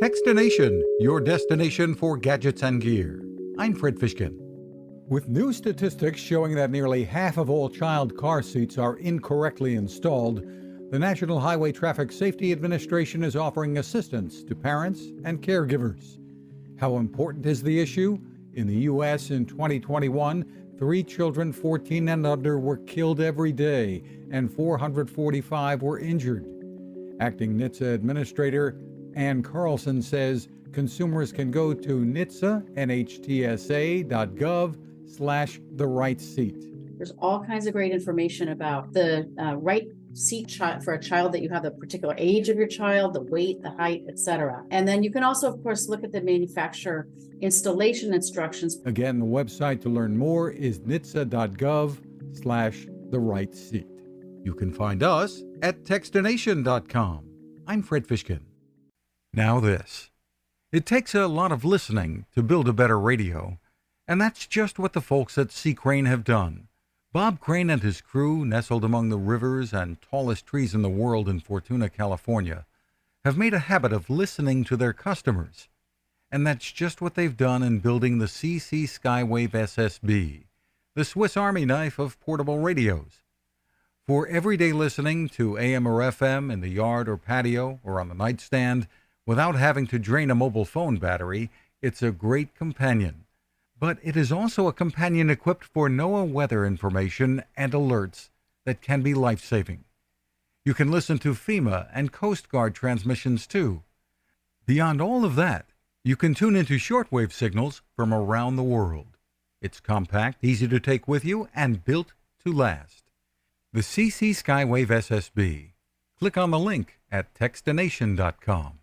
Techstination, your destination for gadgets and gear. I'm Fred Fishkin. With new statistics showing that nearly half of all child car seats are incorrectly installed, the National Highway Traffic Safety Administration is offering assistance to parents and caregivers. How important is the issue? In the U.S. in 2021, 3 children 14 and under were killed every day, and 445 were injured. Acting NHTSA Administrator Ann Carlson says consumers can go to NHTSA.gov/the right seat. There's all kinds of great information about the right seat for a child, that you have the particular age of your child, the weight, the height, etc. And then you can also, of course, look at the manufacturer installation instructions. Again, the website to learn more is NHTSA.gov/the right seat. You can find us at Techstination.com. I'm Fred Fishkin. Now this. It takes a lot of listening to build a better radio, and that's just what the folks at C. Crane have done. Bob Crane and his crew, nestled among the rivers and tallest trees in the world in Fortuna, California, have made a habit of listening to their customers. And that's just what they've done in building the CC Skywave SSB, the Swiss Army knife of portable radios. For everyday listening to AM or FM in the yard or patio or on the nightstand, without having to drain a mobile phone battery, it's a great companion. But it is also a companion equipped for NOAA weather information and alerts that can be life-saving. You can listen to FEMA and Coast Guard transmissions too. Beyond all of that, you can tune into shortwave signals from around the world. It's compact, easy to take with you, and built to last. The CC Skywave SSB. Click on the link at Techstination.com.